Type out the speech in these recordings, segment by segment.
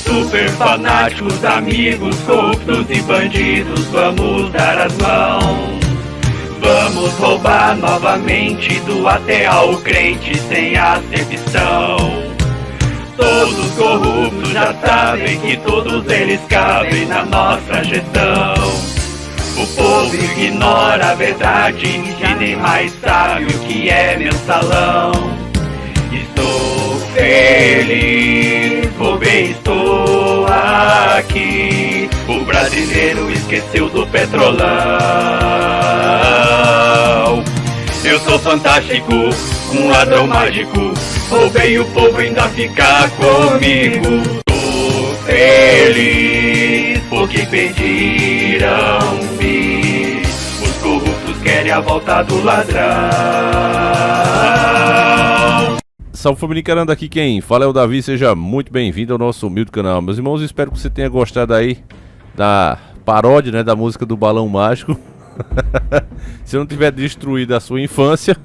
Super fanáticos, amigos, corruptos e bandidos, vamos dar as mãos. Vamos roubar novamente do até ao crente sem acepção. Todos corruptos já sabem que todos eles cabem na nossa gestão. O povo ignora a verdade e nem mais sabe o que é mensalão. Estou feliz, vou bem, estou aqui. O brasileiro esqueceu do petrolão. Eu sou fantástico, um ladrão mágico. Roubei o povo, ainda ficar comigo. Tô feliz porque pediram-me. Os corruptos querem a volta do ladrão. Salve família, caramba, aqui quem fala é o Davi, seja muito bem-vindo ao nosso humilde canal. Meus irmãos, espero que você tenha gostado aí da paródia, né, da música do Balão Mágico. Se não tiver destruído a sua infância.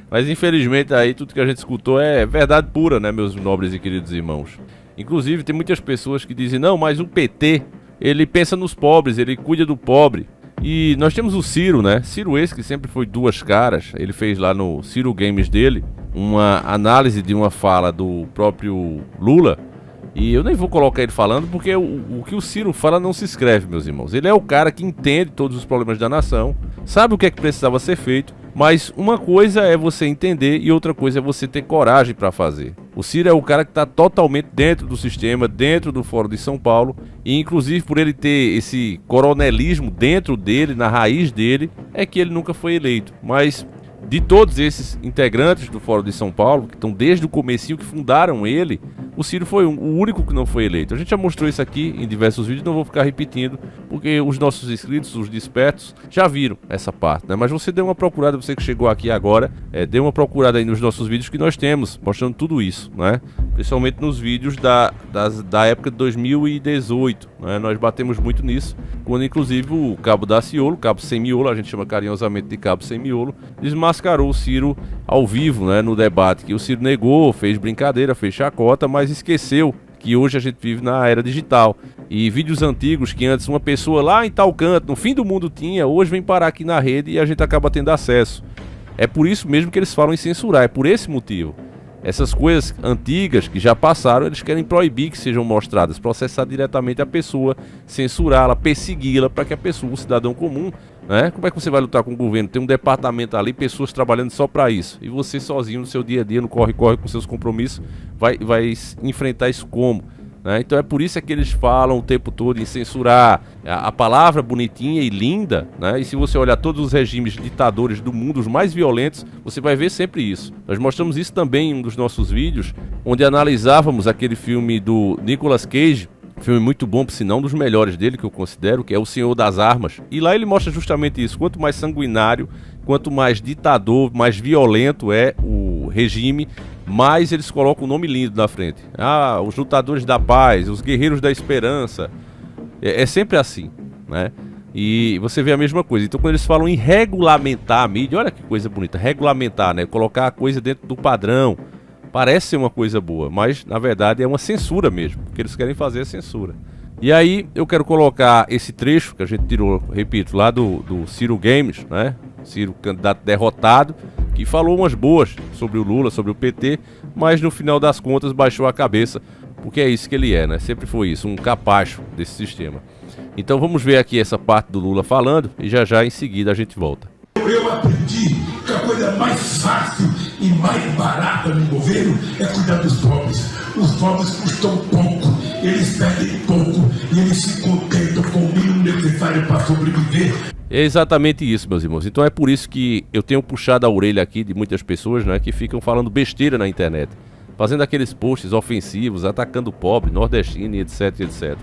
Mas infelizmente aí tudo que a gente escutou é verdade pura, né, meus nobres e queridos irmãos. Inclusive tem muitas pessoas que dizem, não, mas o PT, ele pensa nos pobres, ele cuida do pobre. E nós temos o Ciro, né, Ciro esse que sempre foi duas caras. Ele fez lá no Ciro Games dele uma análise de uma fala do próprio Lula. E eu nem vou colocar ele falando porque o que o Ciro fala não se escreve, meus irmãos. Ele é o cara que entende todos os problemas da nação, sabe o que é que precisava ser feito, mas uma coisa é você entender e outra coisa é você ter coragem para fazer. O Ciro é o cara que está totalmente dentro do sistema, dentro do Fórum de São Paulo, e inclusive por ele ter esse coronelismo dentro dele, na raiz dele, é que ele nunca foi eleito. Mas de todos esses integrantes do Fórum de São Paulo, que estão desde o comecinho, que fundaram ele, o Ciro foi o único que não foi eleito. A gente já mostrou isso aqui em diversos vídeos, não vou ficar repetindo, porque os nossos inscritos, os despertos, já viram essa parte, né? Mas você dê uma procurada, você que chegou aqui agora, dê uma procurada aí nos nossos vídeos que nós temos, mostrando tudo isso, né? Principalmente nos vídeos da época de 2018, né? Nós batemos muito nisso, quando inclusive o Cabo Daciolo, Cabo Sem Miolo, a gente chama carinhosamente de Cabo Sem Miolo, desmascarou o Ciro ao vivo, né, no debate, que o Ciro negou, fez brincadeira, fez chacota, mas esqueceu que hoje a gente vive na era digital. E vídeos antigos que antes uma pessoa lá em tal canto, no fim do mundo tinha, hoje vem parar aqui na rede e a gente acaba tendo acesso. É por isso mesmo que eles falam em censurar, é por esse motivo. Essas coisas antigas que já passaram, eles querem proibir que sejam mostradas, processar diretamente a pessoa, censurá-la, persegui-la, para que a pessoa, o cidadão comum, né? Como é que você vai lutar com o governo? Tem um departamento ali, pessoas trabalhando só para isso, e você sozinho no seu dia a dia, no corre-corre com seus compromissos, vai enfrentar isso como? Né? Então é por isso que eles falam o tempo todo em censurar a palavra bonitinha e linda, né? E se você olhar todos os regimes ditadores do mundo, os mais violentos, você vai ver sempre isso. Nós mostramos isso também em um dos nossos vídeos, onde analisávamos aquele filme do Nicolas Cage, filme muito bom, por sinal um dos melhores dele que eu considero, que é O Senhor das Armas. E lá ele mostra justamente isso, quanto mais sanguinário, quanto mais ditador, mais violento é o regime, mais eles colocam um nome lindo na frente. Ah, os lutadores da paz, os guerreiros da esperança. É sempre assim, né? E você vê a mesma coisa. Então quando eles falam em regulamentar a mídia, olha que coisa bonita, regulamentar, né? Colocar a coisa dentro do padrão. Parece ser uma coisa boa, mas na verdade é uma censura mesmo. O que eles querem fazer é censura. E aí eu quero colocar esse trecho que a gente tirou, repito, lá do Ciro Games, né? Ciro, candidato derrotado, que falou umas boas sobre o Lula, sobre o PT, mas no final das contas baixou a cabeça, porque é isso que ele é, né? Sempre foi isso, um capacho desse sistema. Então vamos ver aqui essa parte do Lula falando e já em seguida a gente volta. Eu aprendi que a coisa mais fácil e mais barata no governo é cuidar dos pobres. Os pobres custam pouco, eles perdem pouco e eles se contentam com o mínimo necessário para sobreviver. É exatamente isso, meus irmãos. Então é por isso que eu tenho puxado a orelha aqui de muitas pessoas, né, que ficam falando besteira na internet, fazendo aqueles posts ofensivos, atacando o pobre, nordestino e etc, etc.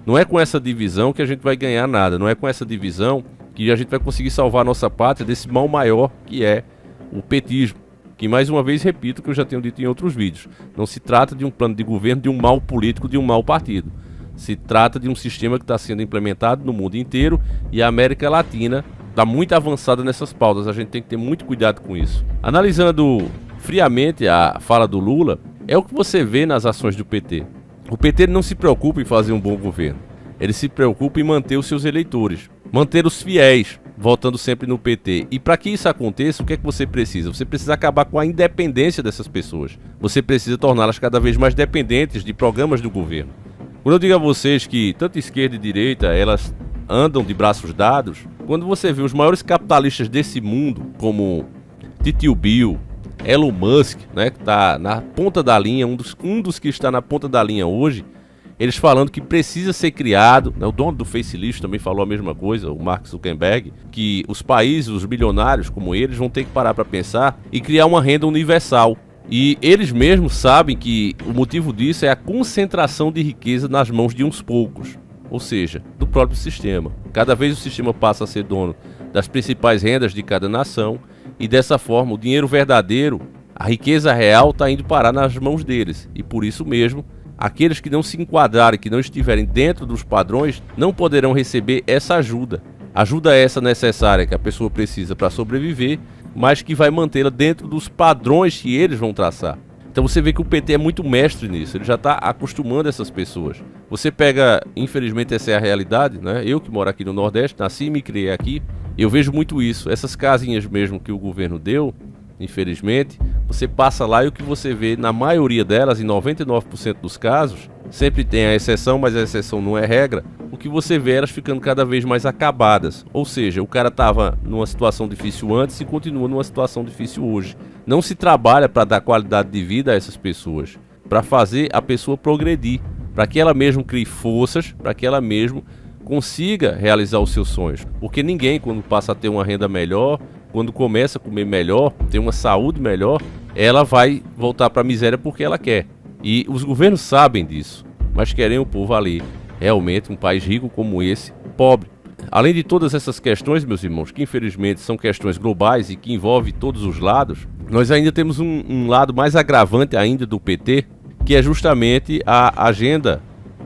Não é com essa divisão que a gente vai ganhar nada, não é com essa divisão que a gente vai conseguir salvar a nossa pátria desse mal maior que é o petismo. Que mais uma vez repito o que eu já tenho dito em outros vídeos. Não se trata de um plano de governo, de um mal político, de um mau partido. Se trata de um sistema que está sendo implementado no mundo inteiro e a América Latina está muito avançada nessas pautas. A gente tem que ter muito cuidado com isso. Analisando friamente a fala do Lula, é o que você vê nas ações do PT. O PT não se preocupa em fazer um bom governo. Ele se preocupa em manter os seus eleitores, manter os fiéis, votando sempre no PT. E para que isso aconteça, o que é que você precisa? Você precisa acabar com a independência dessas pessoas. Você precisa torná-las cada vez mais dependentes de programas do governo. Quando eu digo a vocês que tanto esquerda e direita, elas andam de braços dados, quando você vê os maiores capitalistas desse mundo, como Titio Bill, Elon Musk, né, que está na ponta da linha, um dos que está na ponta da linha hoje, eles falando que precisa ser criado, né, o dono do Facelift também falou a mesma coisa, o Mark Zuckerberg, que os países, os bilionários como eles, vão ter que parar para pensar e criar uma renda universal. E eles mesmos sabem que o motivo disso é a concentração de riqueza nas mãos de uns poucos, ou seja, do próprio sistema. Cada vez o sistema passa a ser dono das principais rendas de cada nação e dessa forma o dinheiro verdadeiro, a riqueza real está indo parar nas mãos deles. E por isso mesmo, aqueles que não se enquadrarem, que não estiverem dentro dos padrões, não poderão receber essa ajuda. Ajuda essa necessária que a pessoa precisa para sobreviver, mas que vai mantê-la dentro dos padrões que eles vão traçar. Então você vê que o PT é muito mestre nisso, ele já está acostumando essas pessoas. Você pega, infelizmente essa é a realidade, né? Eu que moro aqui no Nordeste, nasci e me criei aqui, eu vejo muito isso. Essas casinhas mesmo que o governo deu, infelizmente, você passa lá e o que você vê na maioria delas, em 99% dos casos, sempre tem a exceção, mas a exceção não é regra, o que você vê é elas ficando cada vez mais acabadas. Ou seja, o cara estava numa situação difícil antes e continua numa situação difícil hoje. Não se trabalha para dar qualidade de vida a essas pessoas, para fazer a pessoa progredir, para que ela mesmo crie forças, para que ela mesmo consiga realizar os seus sonhos. Porque ninguém, quando passa a ter uma renda melhor, quando começa a comer melhor, ter uma saúde melhor, ela vai voltar para a miséria porque ela quer. E os governos sabem disso, mas querem o povo ali, realmente um país rico como esse, pobre. Além de todas essas questões, meus irmãos, que infelizmente são questões globais e que envolvem todos os lados, nós ainda temos um lado mais agravante ainda do PT, que é justamente a agenda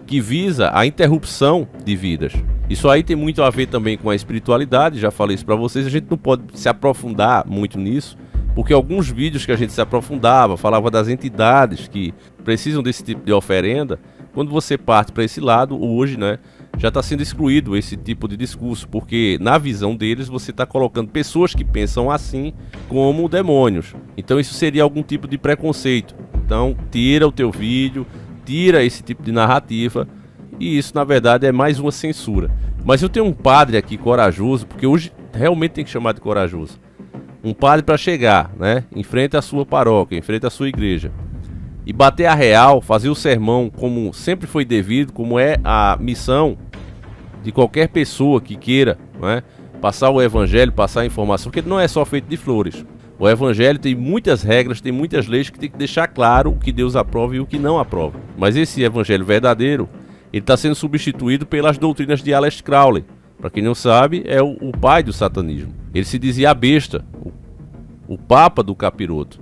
que visa a interrupção de vidas. Isso aí tem muito a ver também com a espiritualidade, já falei isso para vocês, a gente não pode se aprofundar muito nisso, porque alguns vídeos que a gente se aprofundava, falava das entidades que precisam desse tipo de oferenda, quando você parte para esse lado, hoje, né, já está sendo excluído esse tipo de discurso, porque na visão deles você está colocando pessoas que pensam assim como demônios. Então isso seria algum tipo de preconceito. Então tira o teu vídeo, tira esse tipo de narrativa, e isso na verdade é mais uma censura. Mas eu tenho um padre aqui corajoso, porque hoje realmente tem que chamar de corajoso. Um padre para chegar, né, em frente à sua paróquia, em frente à sua igreja, e bater a real, fazer o sermão como sempre foi devido, como é a missão de qualquer pessoa que queira, né, passar o evangelho, passar a informação, porque não é só feito de flores. O evangelho tem muitas regras, tem muitas leis que tem que deixar claro o que Deus aprova e o que não aprova. Mas esse evangelho verdadeiro, ele está sendo substituído pelas doutrinas de Aleister Crowley. Para quem não sabe, é o pai do satanismo. Ele se dizia a besta, o papa do capiroto.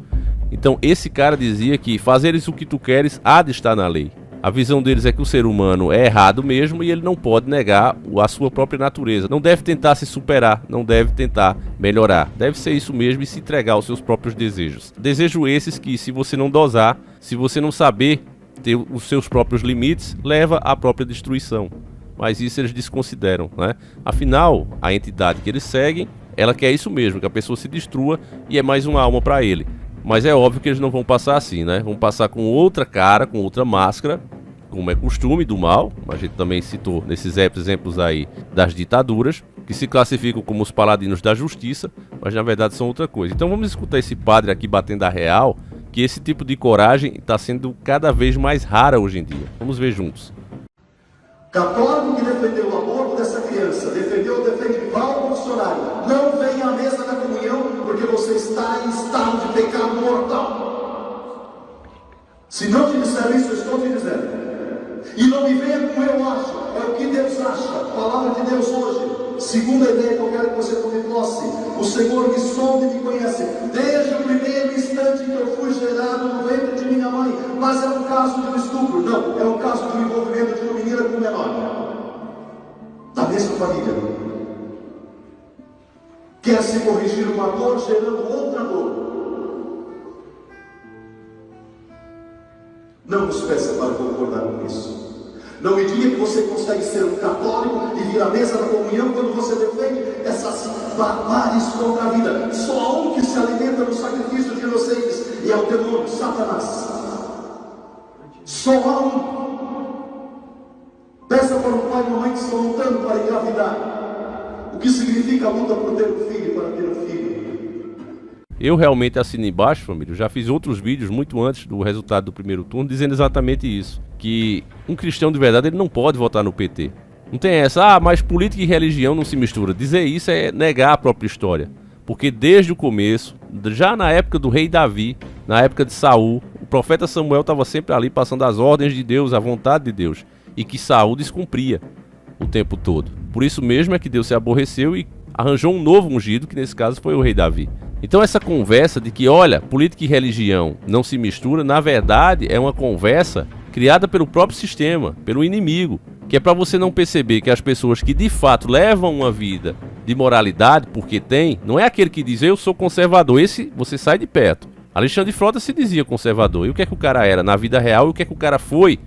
Então esse cara dizia que fazeres o que tu queres há de estar na lei. A visão deles é que o ser humano é errado mesmo e ele não pode negar a sua própria natureza. Não deve tentar se superar, não deve tentar melhorar. Deve ser isso mesmo e se entregar aos seus próprios desejos. Desejos esses que, se você não dosar, se você não saber ter os seus próprios limites, leva à própria destruição. Mas isso eles desconsideram, né? Afinal, a entidade que eles seguem, ela quer isso mesmo, que a pessoa se destrua e é mais uma alma para ele. Mas é óbvio que eles não vão passar assim, né? Vão passar com outra cara, com outra máscara, como é costume do mal. A gente também citou nesses exemplos aí das ditaduras, que se classificam como os paladinos da justiça, mas na verdade são outra coisa. Então vamos escutar esse padre aqui batendo a real, que esse tipo de coragem está sendo cada vez mais rara hoje em dia. Vamos ver juntos. Católico que defendeu o aborto dessa criança, defende Paulo Bolsonaro, não venha à mesa da comunhão, porque você está em estado de pecado mortal. Se não te disser isso, eu estou te dizendo. E não me venha com eu acho, é o que Deus acha. Palavra de Deus hoje, segunda ideia que eu quero que você tome posse. O Senhor me sonda e me conhece, desde o primeiro instante que eu fui gerado no ventre de minha mãe. Mas é um caso de um estupro? Não, é um caso de um envolvimento de uma menina com um menor, da mesma família. Quer se corrigir uma dor gerando outra dor. Não nos peça para corrigir concordar com isso. Não me diga que você consegue ser um católico e vir à mesa da comunhão quando você defende essas barbáries contra a vida. Só há um que se alimenta do sacrifício de inocentes e é o demônio, Satanás. Só há um. Peça para o pai e a mãe que estão lutando para engravidar. O que significa a luta por ter um filho, para ter um filho. Eu realmente assino embaixo, família. Eu já fiz outros vídeos muito antes do resultado do primeiro turno dizendo exatamente isso. Que um cristão de verdade ele não pode votar no PT. Não tem essa, mas política e religião não se mistura. Dizer isso é negar a própria história. Porque desde o começo, já na época do rei Davi, na época de Saul, o profeta Samuel estava sempre ali passando as ordens de Deus, a vontade de Deus. E que Saul descumpria o tempo todo. Por isso mesmo é que Deus se aborreceu e arranjou um novo ungido, que nesse caso foi o rei Davi. Então essa conversa de que, olha, política e religião não se mistura, na verdade é uma conversa criada pelo próprio sistema, pelo inimigo, que é para você não perceber que as pessoas que de fato levam uma vida de moralidade, porque tem, não é aquele que diz, eu sou conservador, esse você sai de perto. Alexandre de Frota se dizia conservador, e o que é que o cara era na vida real, e o que é que o cara foi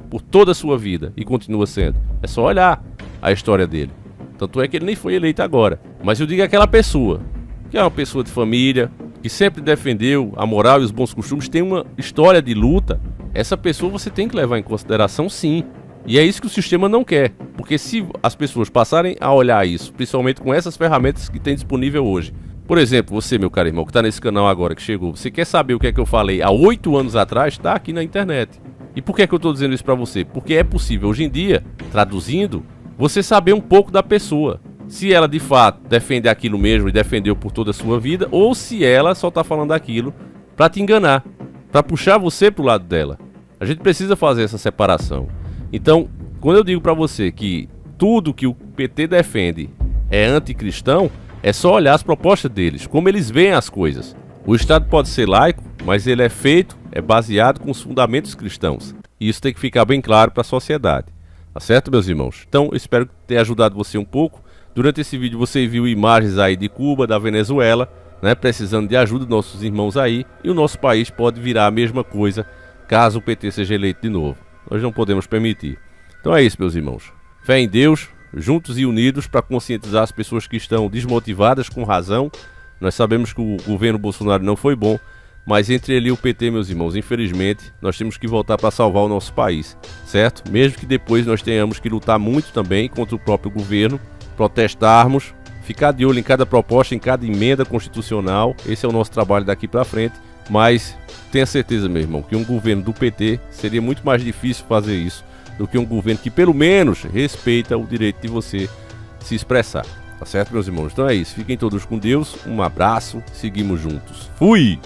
por toda a sua vida, e continua sendo. É só olhar a história dele. Tanto é que ele nem foi eleito agora. Mas eu digo aquela pessoa, que é uma pessoa de família, que sempre defendeu a moral e os bons costumes, tem uma história de luta, essa pessoa você tem que levar em consideração sim. E é isso que o sistema não quer. Porque se as pessoas passarem a olhar isso, principalmente com essas ferramentas que tem disponível hoje. Por exemplo, você, meu caro irmão, que está nesse canal agora, que chegou, você quer saber o que é que eu falei há 8 anos atrás? Está aqui na internet. E por que é que eu estou dizendo isso para você? Porque é possível, hoje em dia, traduzindo, você saber um pouco da pessoa. Se ela de fato defende aquilo mesmo e defendeu por toda a sua vida, ou se ela só está falando aquilo para te enganar, para puxar você para o lado dela. A gente precisa fazer essa separação. Então, quando eu digo para você que tudo que o PT defende é anticristão, é só olhar as propostas deles, como eles veem as coisas. O Estado pode ser laico, mas ele é feito, é baseado com os fundamentos cristãos. E isso tem que ficar bem claro para a sociedade. Tá certo, meus irmãos? Então, eu espero ter ajudado você um pouco. Durante esse vídeo você viu imagens aí de Cuba, da Venezuela, né, precisando de ajuda dos nossos irmãos aí. E o nosso país pode virar a mesma coisa caso o PT seja eleito de novo. Nós não podemos permitir. Então é isso, meus irmãos. Fé em Deus, juntos e unidos para conscientizar as pessoas que estão desmotivadas com razão. Nós sabemos que o governo Bolsonaro não foi bom, mas entre ele e o PT, meus irmãos, infelizmente, nós temos que voltar para salvar o nosso país, certo? Mesmo que depois nós tenhamos que lutar muito também contra o próprio governo, protestarmos, ficar de olho em cada proposta, em cada emenda constitucional. Esse é o nosso trabalho daqui para frente, mas tenha certeza, meu irmão, que um governo do PT seria muito mais difícil fazer isso do que um governo que pelo menos respeita o direito de você se expressar. Tá certo, meus irmãos? Então é isso. Fiquem todos com Deus. Um abraço. Seguimos juntos. Fui!